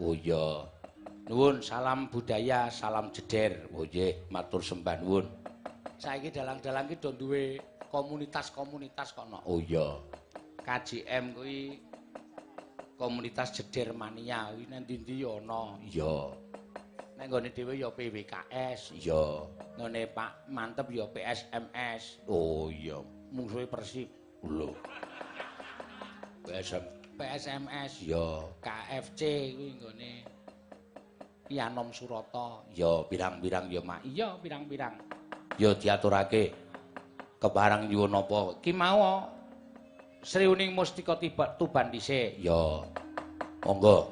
Oh iya. Nuwun salam budaya, salam jeder. Oh nggih, matur sembah nuwun. Saiki dalang-dalang ki do duwe komunitas-komunitas kono. Oh iya. KJM kuwi komunitas jeder mania kuwi nang ndi-ndi ana. Iya. Nek nggone dhewe ya PWKS, iya. Nggone Pak Mantep ya PSMS. Oh iya, mungsuhe Persib. Lho. PSMS ya, KFC kuwi nggone Pianom Surata. Ya pirang-pirang ya Mak. Iya pirang-pirang. Ya diaturake. Kebarang nyuwun apa? Ki mau Sriuning Mustika Tuban dhisik. Ya. Monggo.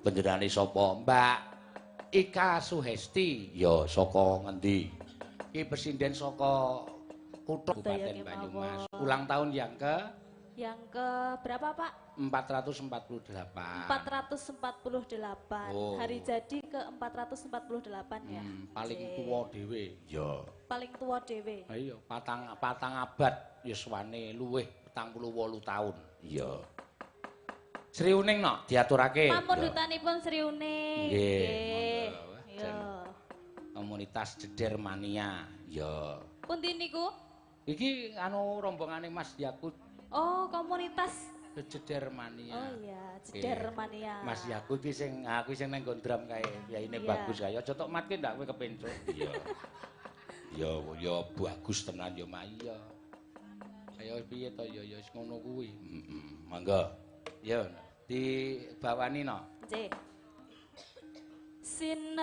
Panjenengane sapa? Mbak Ika Suhesti. Ya saka ngendi? Ki presiden saka Kutha Kabupaten Banyumas. Ulang tahun yang ke berapa Pak? 448. 448. Oh. Hari jadi ke 448 ya. Paling tuwa dhewe. Ya. Paling tuwa dhewe. Ha iya, patang abad yuswane luwih 48 taun. Iya. Sri Uning no diaturake. Pamundutanipun Sri Uning. Nggih. Iya. Komunitas Jeder Mania. Ya. Pundi niku? Iki anu rombongane Mas Yakut. Oh, komunitas Jeder Mania. Oh iya, Jeder Mania. Mas Yakut iki sing aku sing nang drum kae. Yaine bagus kae. Aja tok matke ndak kowe kepencuk. Iya. Ya bagus tenan ya Mak iya. Kaya piye to ya wis ngono kuwi. Monggo. Ya dibawani no. Nggih. Sinebut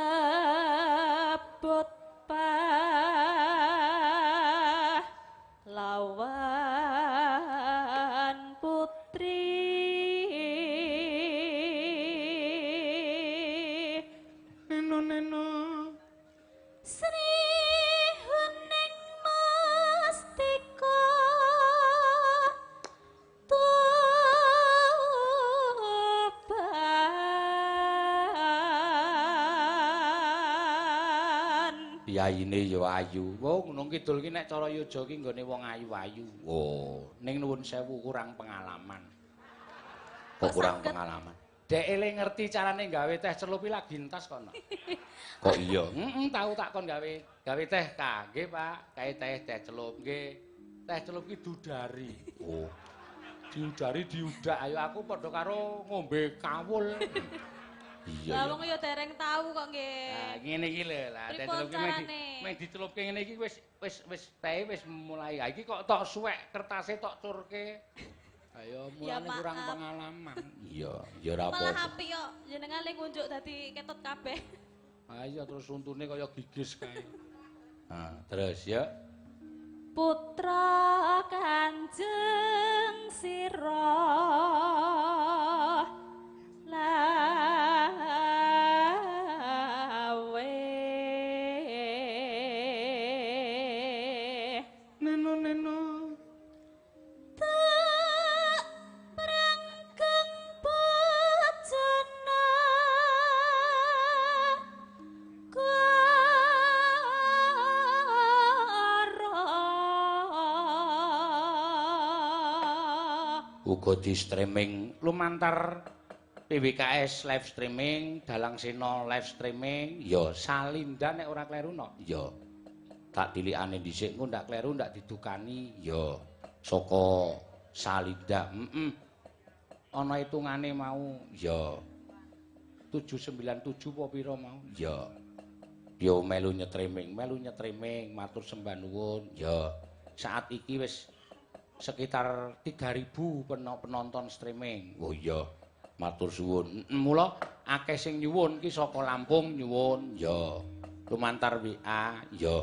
lawan putri neno Sri Uning Mustika Tuban. Yaine ya ayu. Oh, gunung kidul ki nek cara yoja ki nggone wong ayu-ayu. Oh, ning nuwun sewu kurang pengalaman. Kok kurang pengalaman? Dek ele ngerti carane gawe teh celup lagi entas kono. Kok iya? Tahu tak kon gawe teh kangge, Pak. Kae teh celup nggih. Teh celup ki dudari. Oh. Diudari diudak. Ayo aku padha karo ngombe kawul. Iya. Lah wong ya dereng tahu kok nggih. Nah, ngene iki lho. Lah teh celup ki meh dicelupke ngene iki wis teh wis mulai. Ha iki kok tok suwek kertase tok curke. Ayo mulane kurang pengalaman. Iya, ya ora apa-apa. Malah apik kok jenengan ling ngunjuk dadi ketut kabeh. Ayo terus untune kaya gigis kae. Nah, terus ya. Putra Kanjeng Sira lawe Neno tak pranggeng bojana uga di streaming lumantar PWKS live streaming, Dalang Sena live streaming, ya Salinda nek ora kleru no. Ya. Tak tilikane dhisik engko ndak kleru ndak didukani, ya saka Salinda. Ana hitungane mau, ya 797 apa pira mau? Ya. Ya melu nyetriming, matur sembah nuwun. Ya. Saat iki wis sekitar 3.000 penonton streaming. Oh iya. Matur suwun. Mula akeh sing nyuwun ki saka Lampung nyuwun, ya. Lumantar WA, ya.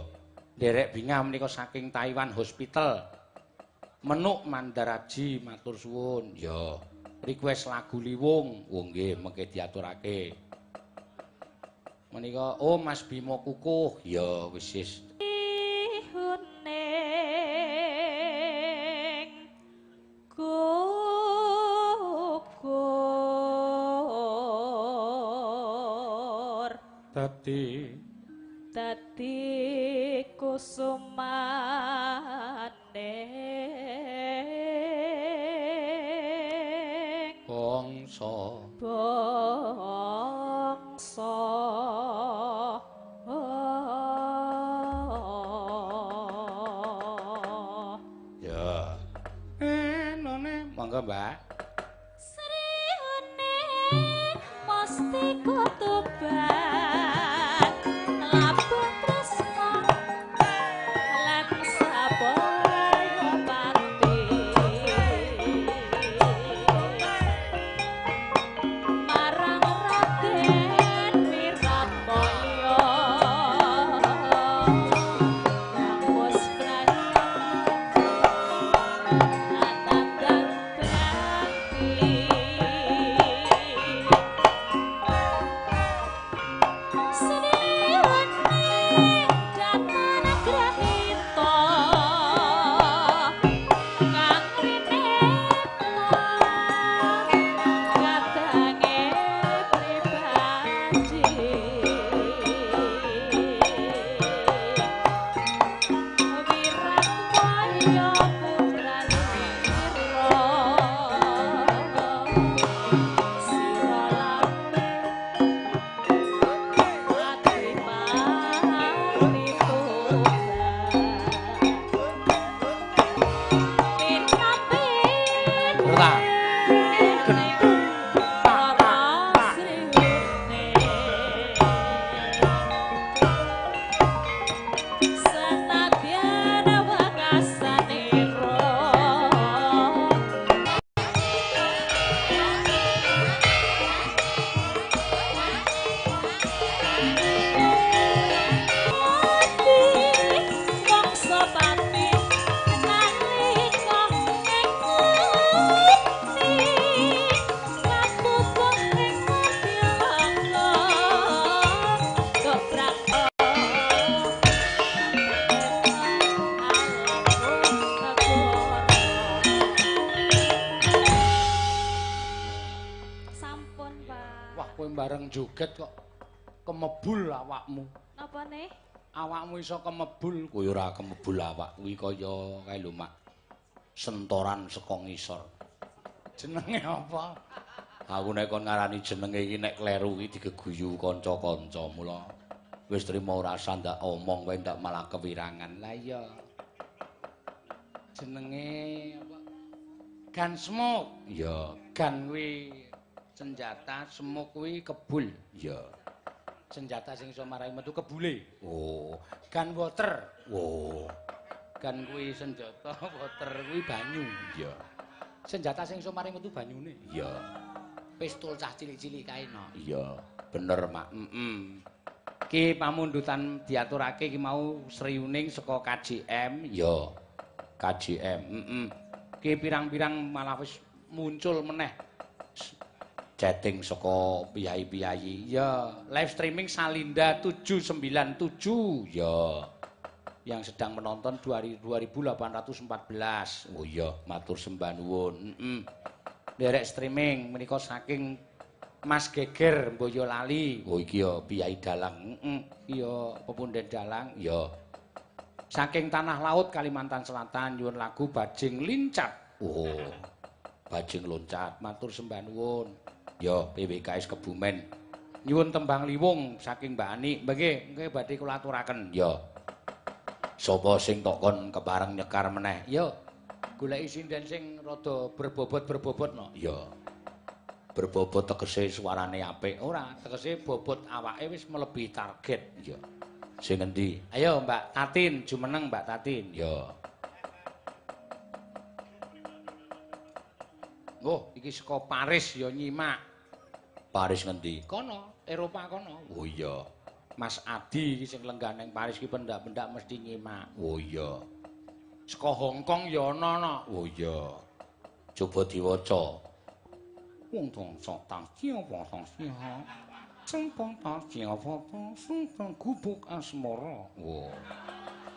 Derek Bingah menika saking Taiwan Hospital. Menuk Mandaraji matur suwun, ya. Request lagu Liwung, oh nggih mengke diaturake. Menika oh Mas Bimo Kukuh, ya wis. Dadi kusumane bangsa bangsa ya none monggo Mbak sriune mesti kutuban labung tresna lan sabaya pati marang Raden Wiratmaya kang wis atandang bakti seniwane datan grahita kang rineta gadange pribadi Wiratmaya putrane sira sira lambe ati mati tobat Rata Sampun, Pak. wah kowe bareng joget kok kemebul awakmu Napa nih? awakmu iso kemebul kowe ora kemebul awak kuwi kaya kae lho Mak sentoran saka ngisor jenenge apa aku nek kon ngarani jenenge iki nek kleru iki digeguyu kanca-kanca mula wis trimo ora usah ndak omong kowe ndak malah kewirangan lah iya jenenge apa gun smoke ya gun kuwi senjata smoke kuwi kebul ya senjata sing iso marai metu kebule. Oh, gun water. Oh. Gun kuwi senjata, water kuwi banyu. Iya. Senjata sing iso marai metu banyune. Iya. Pistol cah cilik-cilik kae no. Iya, bener, Mak. Ki pamundutan diaturake ki mau sriuning saka KJM. Iya. KJM. Ki pirang-pirang malah wis muncul meneh. Chatting saka piyai-piyai. Ya, live streaming Salinda 797. Ya. Yang sedang menonton 2814. Oh iya, matur sembah nuwun. Derek streaming menika saking Mas Geger Boyolali. Oh iki ya piyai dalang. Iya, pepunden dalang. Ya. Saking Tanah Laut Kalimantan Selatan nyuwun lagu Bajing Lincat. Oh. Bajing loncat, matur sembah nuwun. Ya, PWKS Kebumen. Nyuwun tembang liwung saking Mbak Ani. Nggih badhe kula aturaken. Ya. Sapa sing tok kon kepareng nyekar meneh? Ya. Goleki sinden sing rada berbobot no. Ya. Berbobot tegese suarane apik. Ora, tegese bobot awake wis melebihi target. Ya. Sing endi? Ayo Mbak Tatin, jumeneng Mbak Tatin. Ya. Oh, iki saka Paris ya nyimak. Paris ngendi? Kono, Eropa kono. Oh iya. Mas Adi iki sing lenggah ning Paris iki pendak-pendak mesti nyimak. Oh iya. Saka Hong Kong ya ana no. Oh iya. Coba diwaca. Wong tong sok tang apa tang siha. Sempong tang apa sempong gubuk asmara. Oh.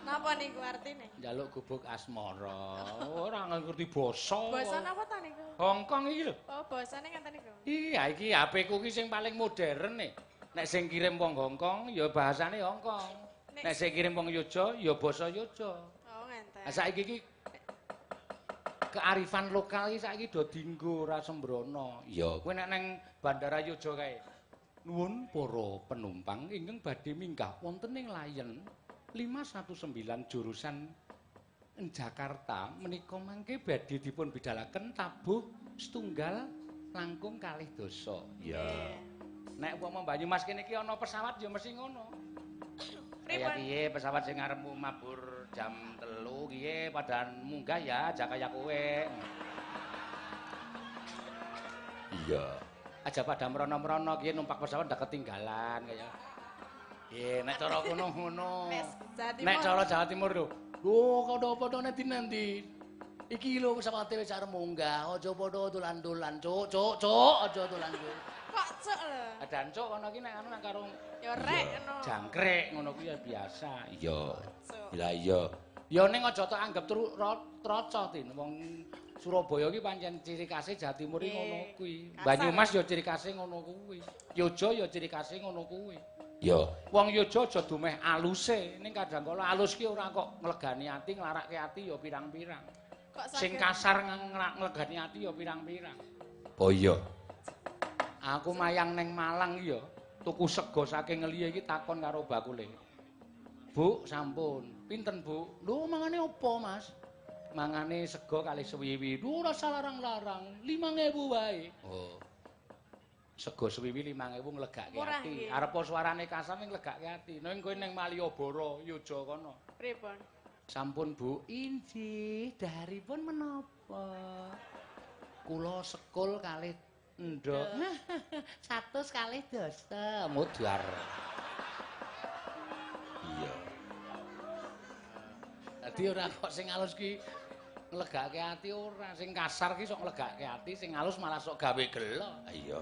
Napa niku artine? Njaluk gubuk asmara. Ora ngerti basa. Basa napa ta niku? Hong Kong iki lho. Oh, basane ngenten niku. Iya, iki HP ku ki sing paling modern nih. Nek sing kirim wong Hong Kong ya bahasane Hong Kong. Nek sing kirim wong Yojo ya basa Yojo. Oh, ngenten. Lah saiki iki kearifan lokal iki saiki do dienggo ora sembrono. Ya, kowe nek nang Bandara Yojo kae. Nuwun para penumpang ingkang badhe minggah wonten ing Layen 519 jurusan Jakarta menika mangke badhe dipun bidhalaken tabuh setunggal langkung kalih dasa. Ya. Nek umpama Banyumas kene iki ana pesawat ya mesti ngono. Kaya piye pesawat sing arepmu mabur jam 3 kiye padahal munggah ya aja kaya kowe. Iya. Aja pada merono-merono kiye numpak pesawat ndak ketinggalan kaya. Nek cara kono ngono. Nek cara Jawa Timur lho. Lho padha-padha nanti. Iki lho pesawate wis arep munggah, aja padha dolan-dolan, cuk, aja dolan-dolan. Kok cuk lho? Dan cuk kono iki nek anu nang karo Ya rek ngono. jangkrik ngono kuwi ya biasa. Iya. Cuk. Lah iya. Ya ning aja tok anggap troco tin. Wong Surabaya iki pancen ciri khase Jawa Timur iki ngono kuwi. Banyumas ya ciri khase ngono kuwi. Yojo ya ciri khase ngono kuwi. Ya, wong Yojo aja dumeh aluse, ning kadang kala alus ki ora kok nglegani ati, nglarake ati ya pirang-pirang. Sing kasar nglegani ati ya pirang-pirang. Oh iya. Aku mayang ning Malang ya, tuku sego saking ngeliye iki takon karo bakule. Bu, sampun. Pinten, Bu? Lho, mangane apa, Mas? Mangane sego kalih swiwi. Lho, ora salarang-larang, 5.000 wae. Oh. Sego swiwi 5.000 nglegake ati. Arep suarane kasar ning nglegake ati. Ning kowe ning Malioboro, Yojo kono. Pripun? Sampun, Bu. Injih, daharipun menapa? Kula sekul kalih ndok. 100 kalih dasa. Mudhar. Iya. Dadi ora kok sing alus ki nglegake ati ora, sing kasar ki sok nglegake ati, sing alus malah sok gawe gelo. Iya.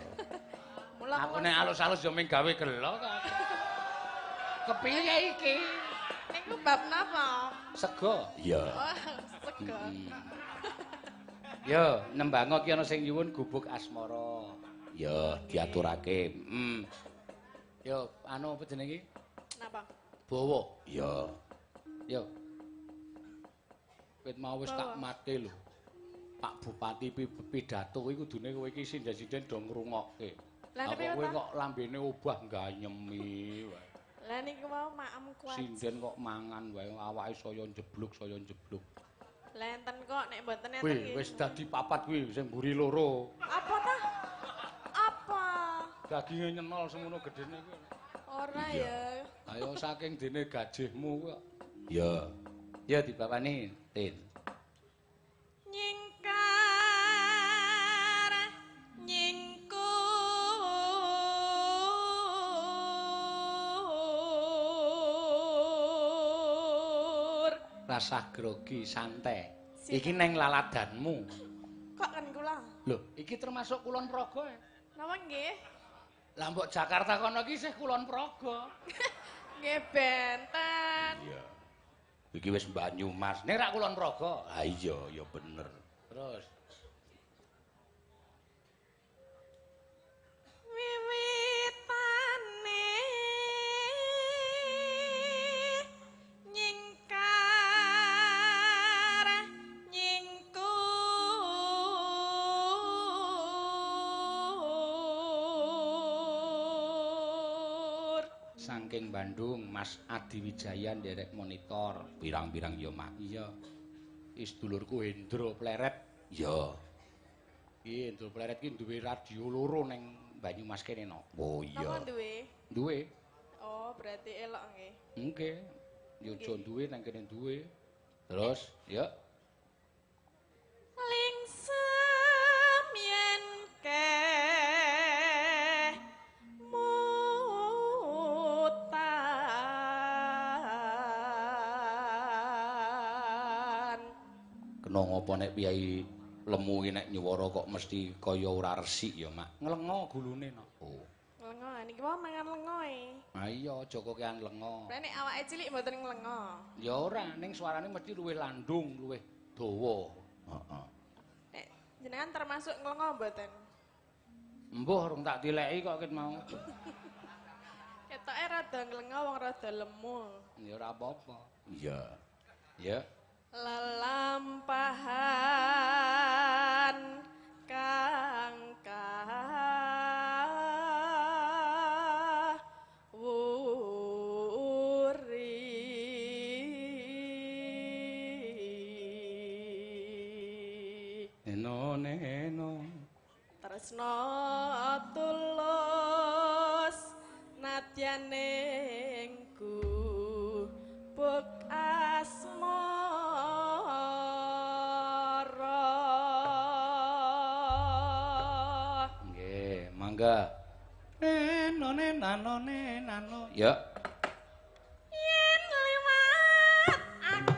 Aku nek alus-alus yo ming gawe gelo kok. Kepiye iki? Niku bab napa? Sego. Iya. Oh, sego. Yo, nembango ki ana sing nyuwun gubuk asmara. Yo, diaturake. Yo, anu apa jenenge iki? Napa? Bawa. Iya. Yo. Wit mau wis tak mate lho. Pak Bupati pidato kuwi kudune kowe iki sinden-sinden do ngrungokke. Lah kowe kok lambene obah ganyemi wae. Lah niku mau maem kuat. Sinden kok mangan wae awake saya njebluk. Lah enten kok nek mboten enten Kuwi wis dadi papat kuwi sing mburi loro. Apa ta? Apa? Daginge nyenol semono gedene kuwi. Ora ya. Ayo saking dene gajihmu kok. Ya. Ya dibawani, Tin. Nyingkar nyingkur Rasah grogi santai. Iki neng laladanmu. kok kan kula? Lho, iki termasuk Kulon Progo ya? Napa nggih? Lah mbok Jakarta kono iki isih Kulon Progo. Nggih benten. Iya. Iki wis Banyumas. Nek ra Kulon Progo. Ha iya, ya bener. Terus Wiwitane nyingkar nyingkur saking Bandung Mas Adi Wijaya nderek monitor pirang-pirang ya mak iya. Sedulurku Hendro Pleret. Ya. Iki Hendro Pleret ki duwe radio loro ning Banyumas kene no. Oh iya. Napa duwe? Duwe. Oh, berarti elok nggih. Nggih. Yojo duwe nang kene duwe. Terus, ya. Lingsem yen keh mutan. Kena ngopo nek piyai lemu iki nek nyuwara kok mesti kaya ora resik ya, Mak. Nglengo gulune no. Oh. Lengo, niki wae mangan lengo e. Ha iya, aja kok kean lengo. Lah nek awake cilik mboten nglengo. Ya ora, ning suarane mesti luwih landung, luwih dawa. Heeh. Nek jenengan termasuk nglengo mboten? Embuh rung tak tileki kok ket mau. Ketoke rada nglengo wong rada lemu. Ya ora apa-apa. Iya. Ya. lelampahan kang wuri Neno tresno tulus nadyaning buk asmara. nggih mangga neno ya Yen liwat aku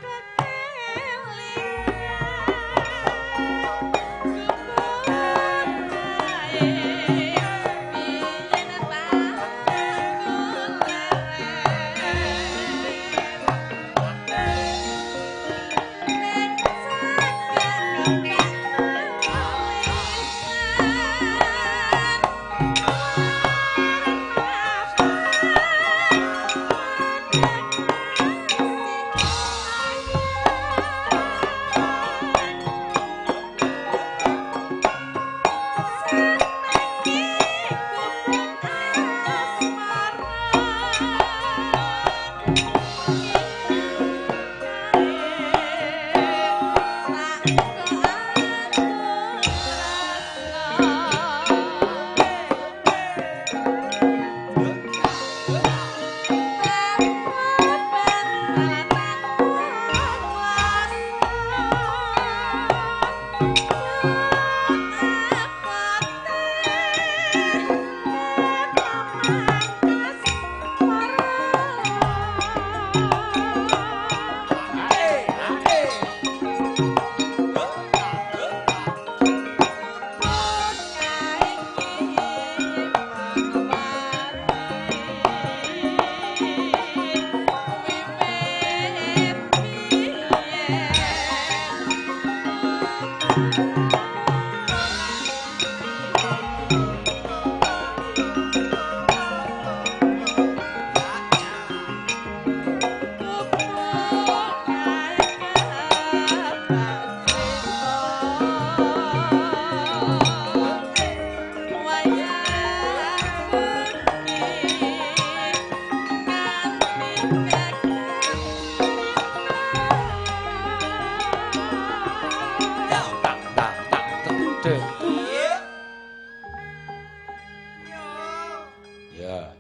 ya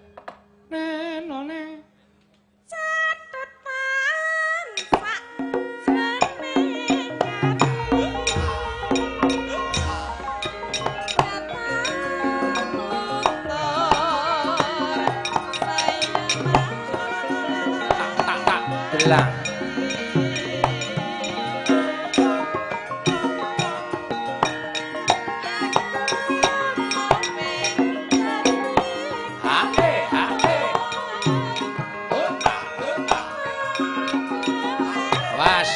neno Catetan sak jeneng ati tak delang was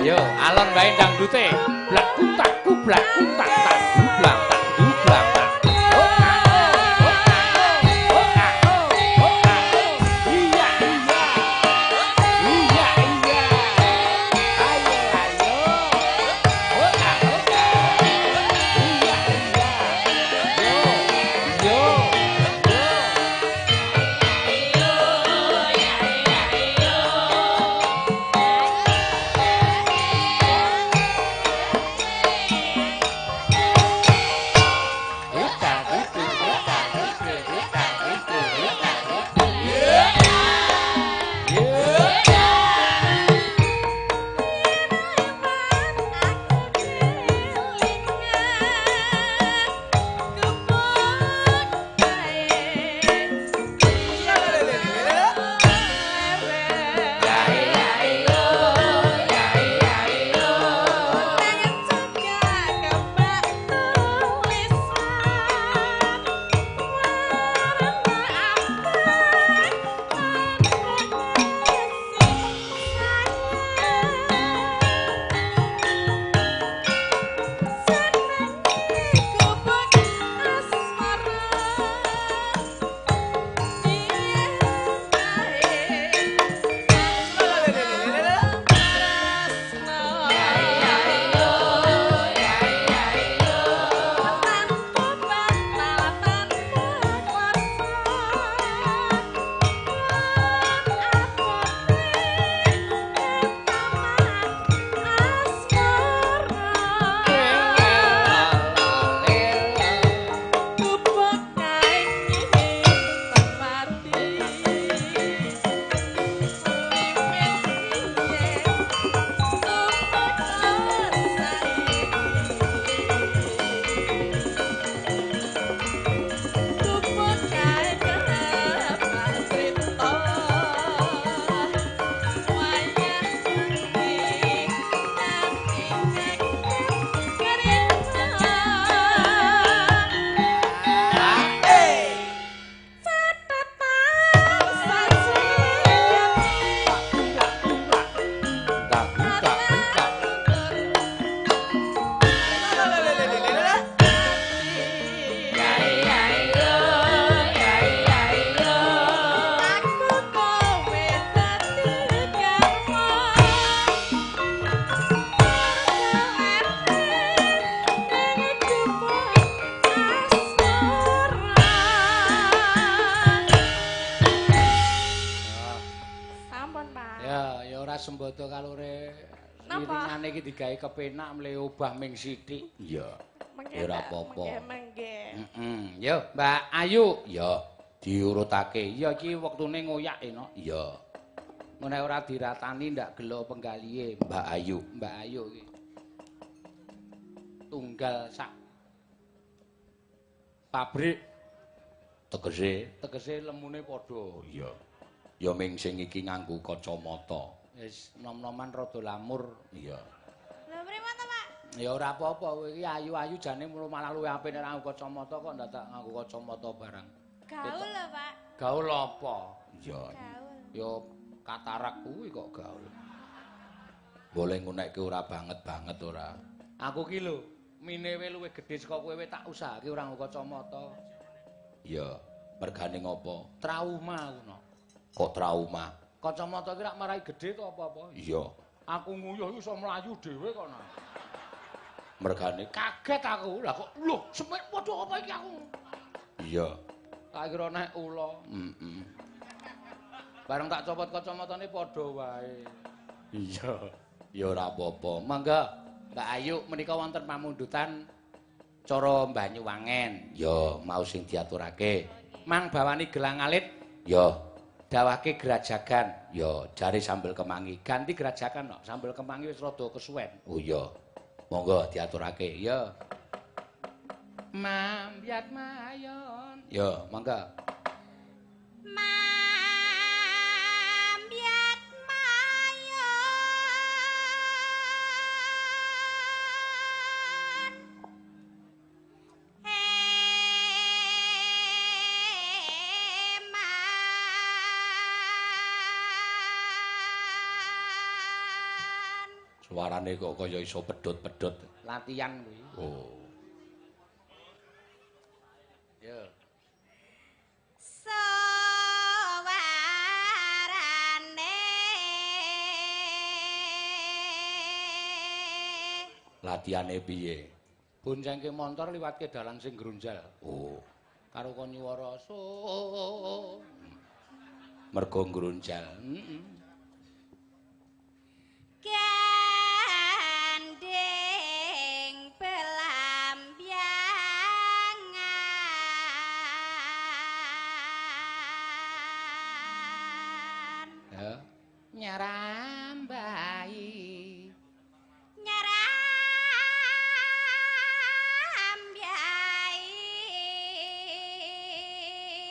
yo alon bae dangdute blak kutak tak dublang tak dublang tak sembada kalore Napa? iringane iki digawe kepenak mle obah ming sithik. Iya. Mengke Ora Mbak, apa-apa. mengke. Yo, Mbak Ayu. Ya, diurutake. Ya iki wektune ngoyak enak. Ya. Ngene ora diratani ndak gelo penggalihe Mbak Ayu. Mbak Ayu iki. Tunggal sak pabrik tegese lemune padha. Iya. Ya ming sing iki nganggo kacamata. Wis nom-noman rada lamur. Iya. Lha pripun to, Pak? Ya ora apa-apa kowe iki ayu-ayu jane malah luwih apik nek nganggo kacamata kok ndadak nganggo kacamata barang. Gaul lho, Pak. Gaul apa? Ya. Gaul. Ya katarak kuwi kok gaul. Boleh ngunekke ora banget ora. Aku ki lho, minewe luwih gedhe saka kowe tak usahake ora nganggo kacamata. Ya, mergane ngopo? Trauma ngono. Kok trauma? Kacamata ki rak marai gedhe to apa-apa? Iya. Aku nguyuh iso mlayu dhewe kok. Mergane kaget aku. Lah kok lho, semek padha apa iki aku? Iya. Tak kira nek ula. Bareng tak copot kacamatane padha wae. Iya. Ya ora apa-apa. Mangga Mbak Ayu menika wonten pamundutan cara Banyuwangen. Ya mau sing diaturake. Mang bawani gelang alit. Ya dawake gerajagan. Ya jare sambel kemangi. Ganti gerajakan kok. Sambel kemangi wis rada kesuwen. Oh iya. Monggo diaturake. Ya. Mambyat mayon. Ya, mangga. Mambyat mayon. Eman. Suarane kok kaya iso pedhot-pedhot. Latihan kuwi. Oh. Ya. Sawarane Latihane piye? Boncengke montor liwatke dalan sing grunjal. Oh. Karo kon nyuwara so. Mergo grunjal. gandeng belambiangan Ya. Nyarambai.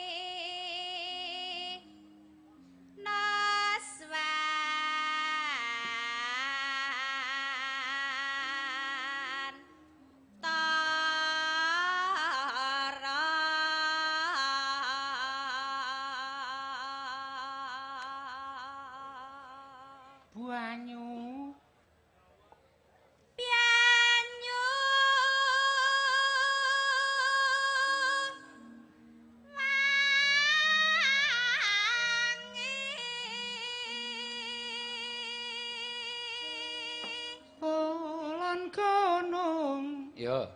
nyarambiai noswan tara Banyu. Pianyu wangi Lan gunung. Ya.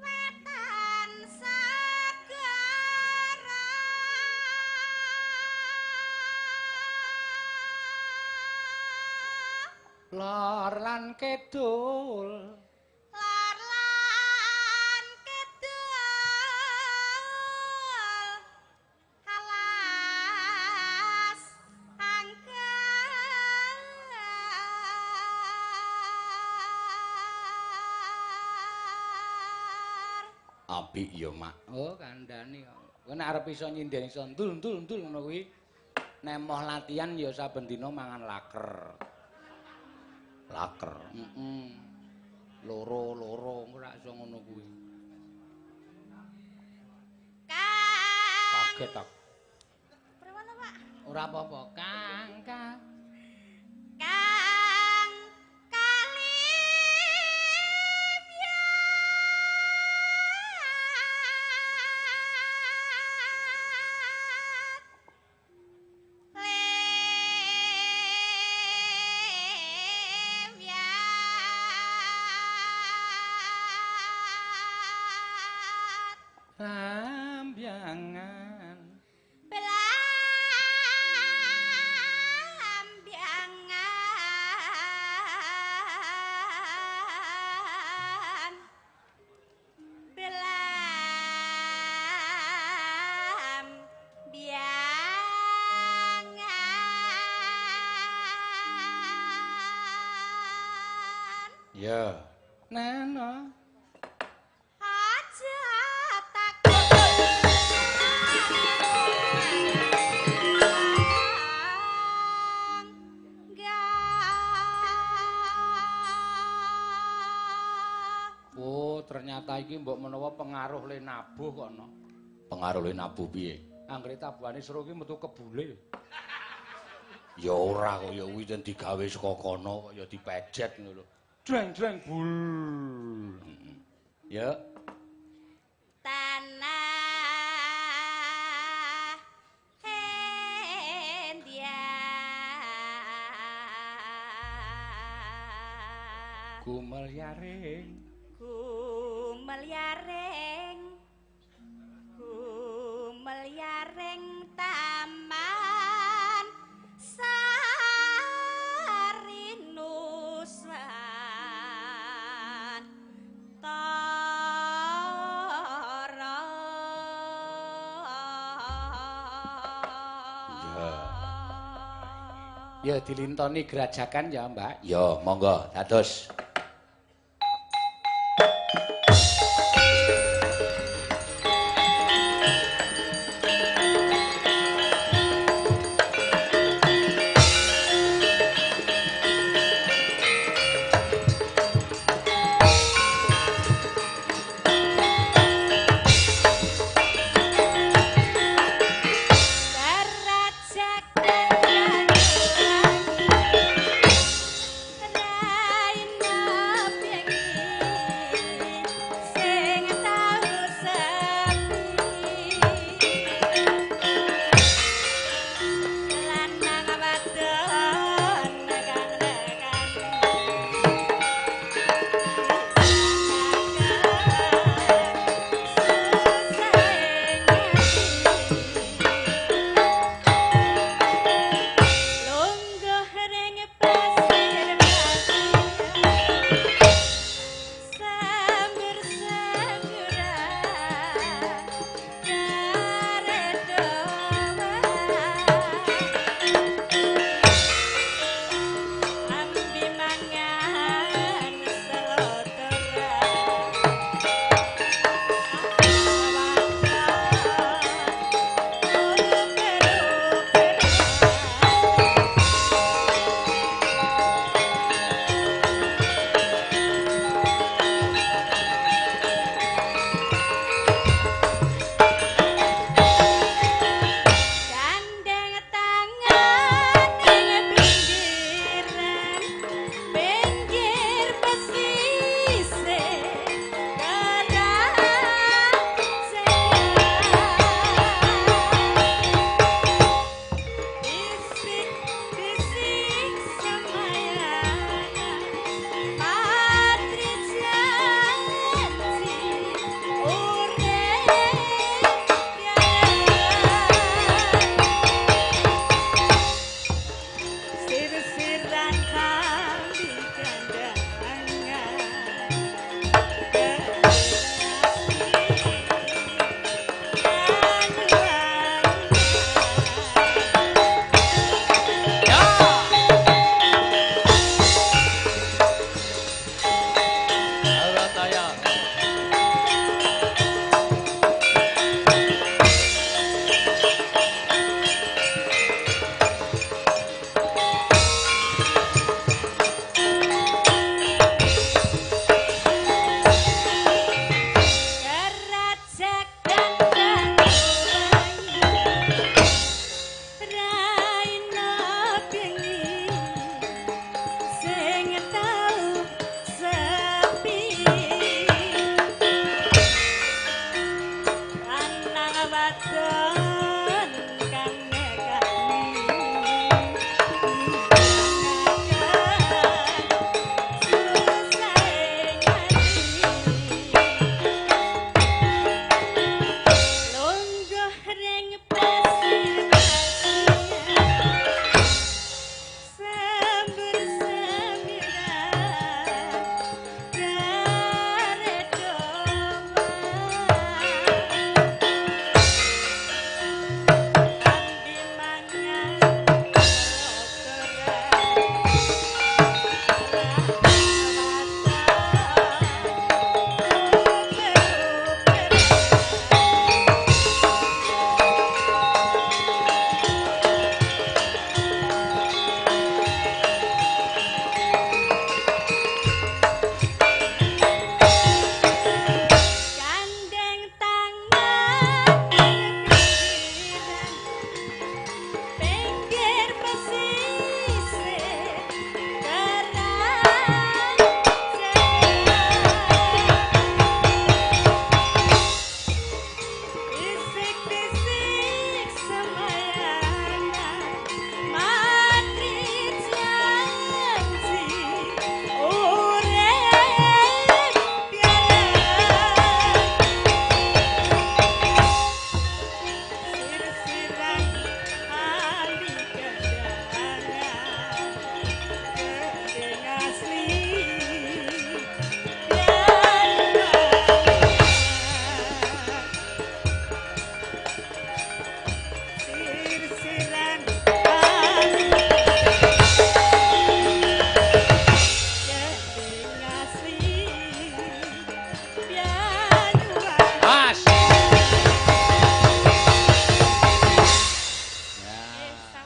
wetan segara Lor lan kidul. lor lan kidul alas angker Apik ya, Mak. Oh, kandhane kok. Kowe nek arep iso nyindeni iso ndul-ndul ngono kuwi. Nek moh latihan ya saben dina mangan laker. Laker. Loro-loro ora iso ngono kuwi. Kaget tak. Pripun to, Pak? Ora apa-apa, Kang. Kang Rambyang Ya. Neno. Aja takut. Oh, ternyata iki mbok menawa pengaruh le nabuh kok no. Pengaruh le nabuh piye? Anggere tabuhane seru ki metu kebule. Ya ora kok ya kuwi digawe saka kono kok ya dipejet ngono lho. Dreng-dreng bul. Ya. Tanah Hendia Gumel yaring. Gumel yaring taman Sarinusan Tara. Ya dilintoni gerajakan ya, Mbak. Ya, monggo dados. Raina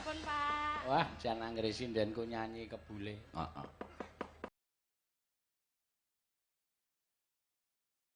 sampun, Pak. Wah, jan anggere sindenku nyanyi kebule. Heeh.